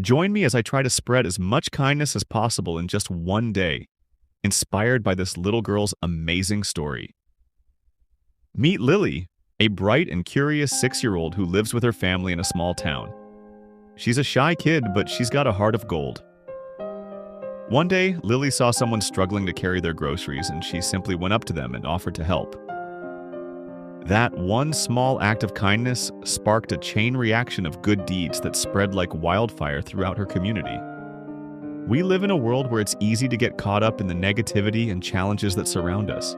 Join me as I try to spread as much kindness as possible in just one day, inspired by this little girl's amazing story. Meet Lily, a bright and curious 6-year-old who lives with her family in a small town. She's a shy kid, but she's got a heart of gold. One day, Lily saw someone struggling to carry their groceries, and she simply went up to them and offered to help. That one small act of kindness sparked a chain reaction of good deeds that spread like wildfire throughout her community. We live in a world where it's easy to get caught up in the negativity and challenges that surround us.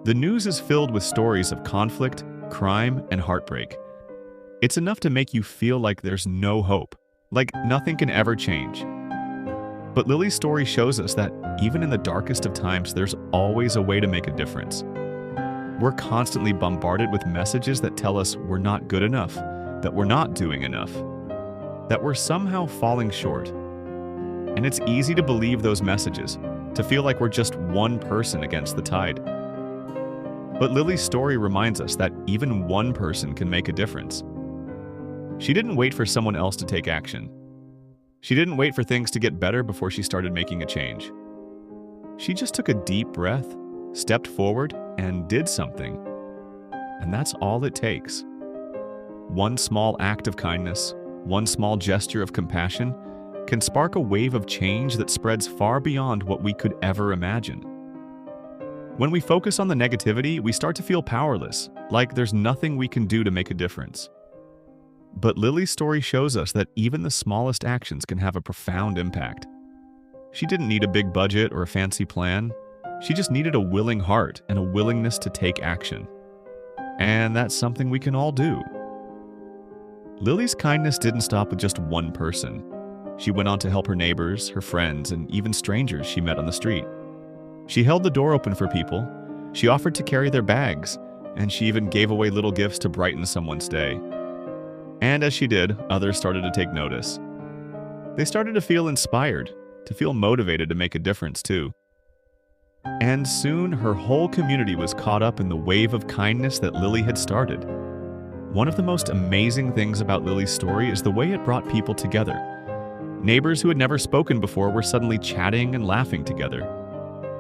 The news is filled with stories of conflict, crime, and heartbreak. It's enough to make you feel like there's no hope, like nothing can ever change. But Lily's story shows us that even in the darkest of times, there's always a way to make a difference. We're constantly bombarded with messages that tell us we're not good enough, that we're not doing enough, that we're somehow falling short. And it's easy to believe those messages, to feel like we're just one person against the tide. But Lily's story reminds us that even one person can make a difference. She didn't wait for someone else to take action. She didn't wait for things to get better before she started making a change. She just took a deep breath, stepped forward, and did something. And that's all it takes. One small act of kindness, one small gesture of compassion, can spark a wave of change that spreads far beyond what we could ever imagine. When we focus on the negativity, we start to feel powerless, like there's nothing we can do to make a difference. But Lily's story shows us that even the smallest actions can have a profound impact. She didn't need a big budget or a fancy plan. She just needed a willing heart and a willingness to take action. And that's something we can all do. Lily's kindness didn't stop with just one person. She went on to help her neighbors, her friends, and even strangers she met on the street. She held the door open for people, she offered to carry their bags, and she even gave away little gifts to brighten someone's day. And as she did, others started to take notice. They started to feel inspired, to feel motivated to make a difference too. And soon, her whole community was caught up in the wave of kindness that Lily had started. One of the most amazing things about Lily's story is the way it brought people together. Neighbors who had never spoken before were suddenly chatting and laughing together.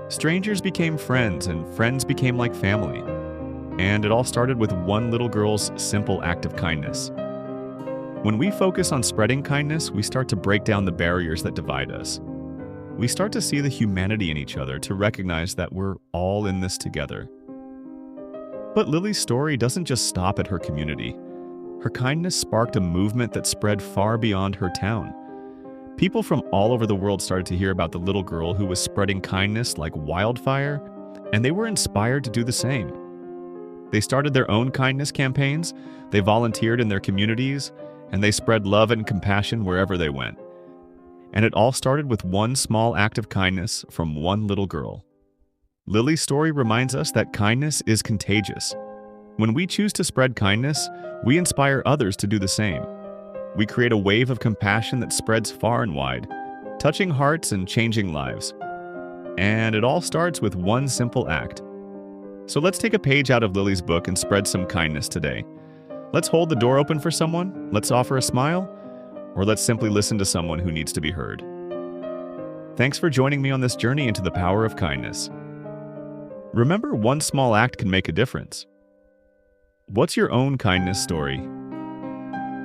Strangers became friends, and friends became like family. And it all started with one little girl's simple act of kindness. When we focus on spreading kindness, we start to break down the barriers that divide us. We start to see the humanity in each other, to recognize that we're all in this together. But Lily's story doesn't just stop at her community. Her kindness sparked a movement that spread far beyond her town. People from all over the world started to hear about the little girl who was spreading kindness like wildfire, and they were inspired to do the same. They started their own kindness campaigns, they volunteered in their communities, and they spread love and compassion wherever they went. And it all started with one small act of kindness from one little girl. Lily's story reminds us that kindness is contagious. When we choose to spread kindness, we inspire others to do the same. We create a wave of compassion that spreads far and wide, touching hearts and changing lives. And it all starts with one simple act. So let's take a page out of Lily's book and spread some kindness today. Let's hold the door open for someone, let's offer a smile, or let's simply listen to someone who needs to be heard. Thanks for joining me on this journey into the power of kindness. Remember, one small act can make a difference. What's your own kindness story?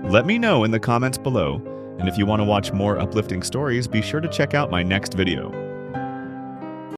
Let me know in the comments below, and if you want to watch more uplifting stories, be sure to check out my next video.